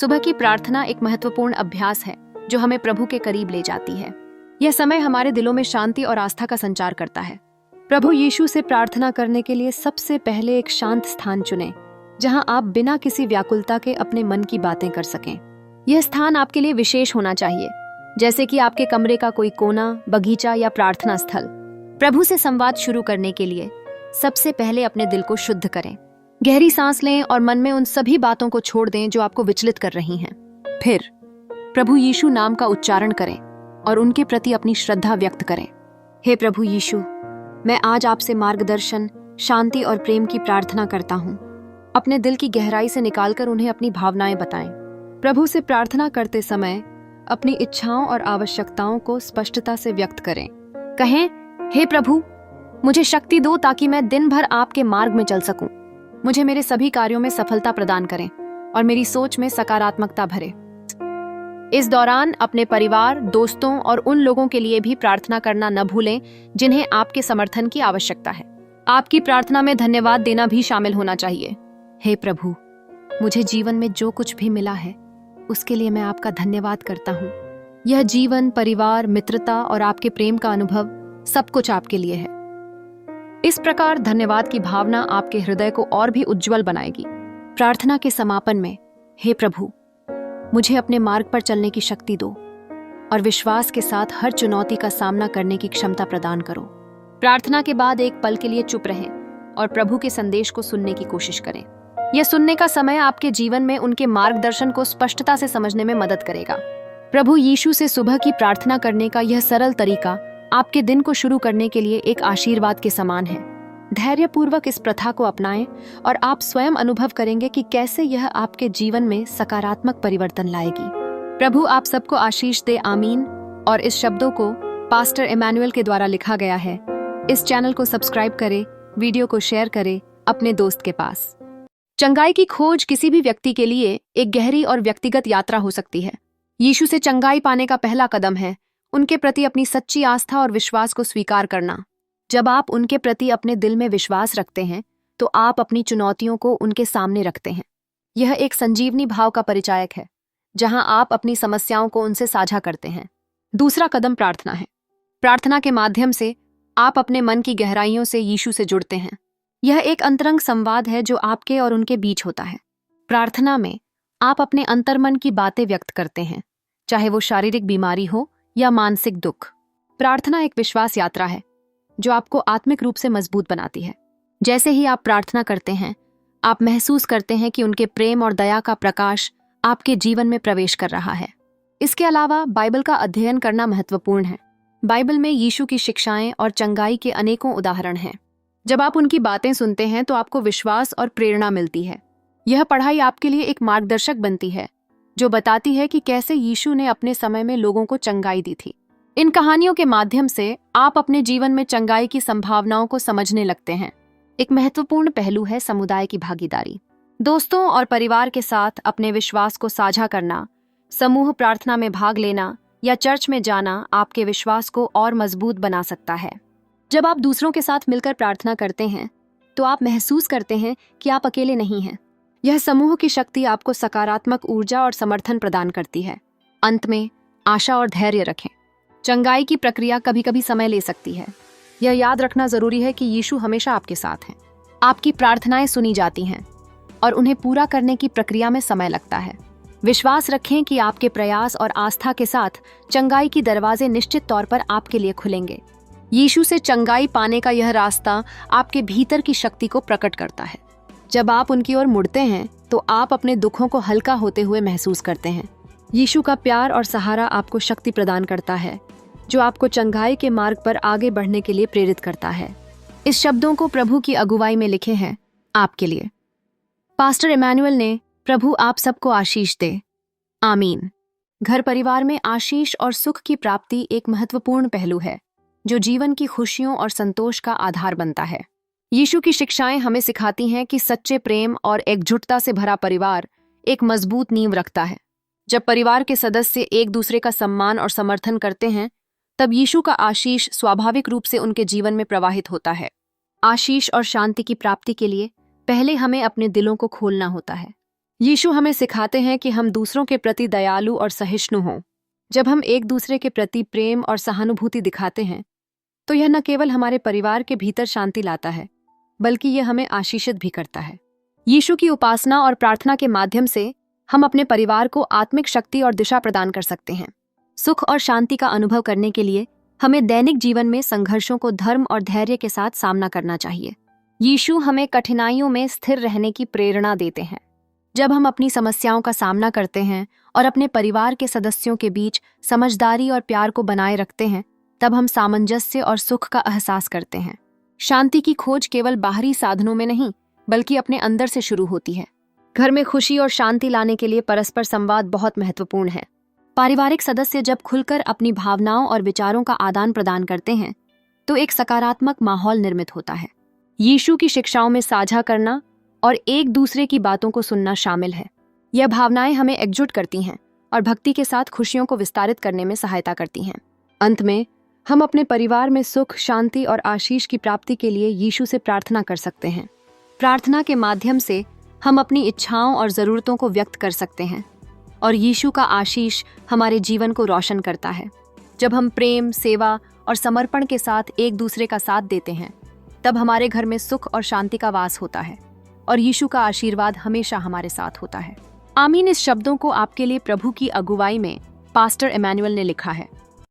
सुबह की प्रार्थना एक महत्वपूर्ण अभ्यास है जो हमें प्रभु के करीब ले जाती है। यह समय हमारे दिलों में शांति और आस्था का संचार करता है। प्रभु यीशु से प्रार्थना करने के लिए सबसे पहले एक शांत स्थान चुनें, जहां आप बिना किसी व्याकुलता के अपने मन की बातें कर सकें। यह स्थान आपके लिए विशेष होना चाहिए, जैसे कि आपके कमरे का कोई कोना, बगीचा या प्रार्थना स्थल। प्रभु से संवाद शुरू करने के लिए सबसे पहले अपने दिल को शुद्ध करें। गहरी सांस लें और मन में उन सभी बातों को छोड़ दें जो आपको विचलित कर रही हैं। फिर प्रभु यीशु नाम का उच्चारण करें और उनके प्रति अपनी श्रद्धा व्यक्त करें। हे प्रभु यीशु, मैं आज आपसे मार्गदर्शन, शांति और प्रेम की प्रार्थना करता हूँ। अपने दिल की गहराई से निकालकर उन्हें अपनी भावनाएं बताएं। प्रभु से प्रार्थना करते समय अपनी इच्छाओं और आवश्यकताओं को स्पष्टता से व्यक्त करें। कहें, हे प्रभु, मुझे शक्ति दो ताकि मैं दिन भर आपके मार्ग में चल सकूं। मुझे मेरे सभी कार्यों में सफलता प्रदान करें और मेरी सोच में सकारात्मकता भरे। इस दौरान अपने परिवार, दोस्तों और उन लोगों के लिए भी प्रार्थना करना न भूलें जिन्हें आपके समर्थन की आवश्यकता है। आपकी प्रार्थना में धन्यवाद देना भी शामिल होना चाहिए। हे प्रभु, मुझे जीवन में जो कुछ भी मिला है उसके लिए मैं आपका धन्यवाद करता हूँ। यह जीवन, परिवार, मित्रता और आपके प्रेम का अनुभव सब कुछ आपके लिए है। इस प्रकार धन्यवाद की भावना आपके हृदय को और भी उज्जवल बनाएगी। प्रार्थना के समापन में, हे प्रभु, मुझे अपने मार्ग पर चलने की शक्ति दो और विश्वास के साथ हर चुनौती का सामना करने की क्षमता प्रदान करो। प्रार्थना के बाद एक पल के लिए चुप रहें और प्रभु के संदेश को सुनने की कोशिश करें। यह सुनने का समय आपके जीवन में उनके मार्गदर्शन को स्पष्टता से समझने में मदद करेगा। प्रभु यीशु से सुबह की प्रार्थना करने का यह सरल तरीका आपके दिन को शुरू करने के लिए एक आशीर्वाद के समान है। धैर्यपूर्वक इस प्रथा को अपनाएं और आप स्वयं अनुभव करेंगे कि कैसे यह आपके जीवन में सकारात्मक परिवर्तन लाएगी। प्रभु आप सबको आशीष दे, आमीन। और इस शब्दों को पास्टर इमैनुअल के द्वारा लिखा गया है। इस चैनल को सब्सक्राइब करें, वीडियो को शेयर करें अपने दोस्त के पास। चंगाई की खोज किसी भी व्यक्ति के लिए एक गहरी और व्यक्तिगत यात्रा हो सकती है। यीशु से चंगाई पाने का पहला कदम है उनके प्रति अपनी सच्ची आस्था और विश्वास को स्वीकार करना। जब आप उनके प्रति अपने दिल में विश्वास रखते हैं तो आप अपनी चुनौतियों को उनके सामने रखते हैं। यह एक संजीवनी भाव का परिचायक है, जहां आप अपनी समस्याओं को उनसे साझा करते हैं। दूसरा कदम प्रार्थना है। प्रार्थना के माध्यम से आप अपने मन की गहराइयों से यीशु से जुड़ते हैं। यह एक अंतरंग संवाद है जो आपके और उनके बीच होता है। प्रार्थना में आप अपने अंतर्मन की बातें व्यक्त करते हैं, चाहे वो शारीरिक बीमारी हो या मानसिक दुख। प्रार्थना एक विश्वास यात्रा है जो आपको आत्मिक रूप से मजबूत बनाती है। जैसे ही आप प्रार्थना करते हैं, आप महसूस करते हैं कि उनके प्रेम और दया का प्रकाश आपके जीवन में प्रवेश कर रहा है। इसके अलावा बाइबल का अध्ययन करना महत्वपूर्ण है। बाइबल में यीशु की शिक्षाएं और चंगाई के अनेकों उदाहरण हैं। जब आप उनकी बातें सुनते हैं तो आपको विश्वास और प्रेरणा मिलती है। यह पढ़ाई आपके लिए एक मार्गदर्शक बनती है जो बताती है कि कैसे यीशु ने अपने समय में लोगों को चंगाई दी थी। इन कहानियों के माध्यम से आप अपने जीवन में चंगाई की संभावनाओं को समझने लगते हैं। एक महत्वपूर्ण पहलू है समुदाय की भागीदारी। दोस्तों और परिवार के साथ अपने विश्वास को साझा करना, समूह प्रार्थना में भाग लेना या चर्च में जाना आपके विश्वास को और मजबूत बना सकता है। जब आप दूसरों के साथ मिलकर प्रार्थना करते हैं तो आप महसूस करते हैं कि आप अकेले नहीं हैं। यह समूह की शक्ति आपको सकारात्मक ऊर्जा और समर्थन प्रदान करती है। अंत में आशा और धैर्य रखें। चंगाई की प्रक्रिया कभी कभी समय ले सकती है। यह याद रखना जरूरी है कि यीशु हमेशा आपके साथ हैं। आपकी प्रार्थनाएं सुनी जाती हैं और उन्हें पूरा करने की प्रक्रिया में समय लगता है। विश्वास रखें कि आपके प्रयास और आस्था के साथ चंगाई की दरवाजे निश्चित तौर पर आपके लिए खुलेंगे। यीशु से चंगाई पाने का यह रास्ता आपके भीतर की शक्ति को प्रकट करता है। जब आप उनकी ओर मुड़ते हैं तो आप अपने दुखों को हल्का होते हुए महसूस करते हैं। यीशु का प्यार और सहारा आपको शक्ति प्रदान करता है, जो आपको चंगाई के मार्ग पर आगे बढ़ने के लिए प्रेरित करता है। इस शब्दों को प्रभु की अगुवाई में लिखे हैं आपके लिए। पास्टर इमैनुअल ने प्रभु आप सबको आशीष दे, आमीन। घर परिवार में आशीष और सुख की प्राप्ति एक महत्वपूर्ण पहलू है जो जीवन की खुशियों और संतोष का आधार बनता है। यीशु की शिक्षाएं हमें सिखाती हैं कि सच्चे प्रेम और एकजुटता से भरा परिवार एक मजबूत नींव रखता है। जब परिवार के सदस्य एक दूसरे का सम्मान और समर्थन करते हैं, तब यीशु का आशीष स्वाभाविक रूप से उनके जीवन में प्रवाहित होता है। आशीष और शांति की प्राप्ति के लिए पहले हमें अपने दिलों को खोलना होता है। यीशु हमें सिखाते हैं कि हम दूसरों के प्रति दयालु और सहिष्णु हों। जब हम एक दूसरे के प्रति प्रेम और सहानुभूति दिखाते हैं तो यह न केवल हमारे परिवार के भीतर शांति लाता है, बल्कि यह हमें आशीषित भी करता है। यीशु की उपासना और प्रार्थना के माध्यम से हम अपने परिवार को आत्मिक शक्ति और दिशा प्रदान कर सकते हैं। सुख और शांति का अनुभव करने के लिए हमें दैनिक जीवन में संघर्षों को धर्म और धैर्य के साथ सामना करना चाहिए। यीशु हमें कठिनाइयों में स्थिर रहने की प्रेरणा देते हैं। जब हम अपनी समस्याओं का सामना करते हैं और अपने परिवार के सदस्यों के बीच समझदारी और प्यार को बनाए रखते हैं, तब हम सामंजस्य और सुख का एहसास करते हैं। शांति की खोज केवल बाहरी साधनों में नहीं, बल्कि अपने अंदर से शुरू होती है। घर में खुशी और शांति लाने के लिए परस्पर संवाद बहुत महत्वपूर्ण है। पारिवारिक सदस्य जब खुलकर अपनी भावनाओं और विचारों का आदान प्रदान करते हैं तो एक सकारात्मक माहौल निर्मित होता है। यीशु की शिक्षाओं में साझा करना और एक दूसरे की बातों को सुनना शामिल है। यह भावनाएं हमें एकजुट करती हैं और भक्ति के साथ खुशियों को विस्तारित करने में सहायता करती हैं। अंत में हम अपने परिवार में सुख, शांति और आशीष की प्राप्ति के लिए यीशु से प्रार्थना कर सकते हैं। प्रार्थना के माध्यम से हम अपनी इच्छाओं और ज़रूरतों को व्यक्त कर सकते हैं और यीशु का आशीष हमारे जीवन को रोशन करता है। जब हम प्रेम, सेवा और समर्पण के साथ एक दूसरे का साथ देते हैं, तब हमारे घर में सुख और शांति का वास होता है और यीशु का आशीर्वाद हमेशा हमारे साथ होता है। आमीन। इस शब्दों को आपके लिए प्रभु की अगुवाई में पास्टर इमैनुअल ने लिखा है।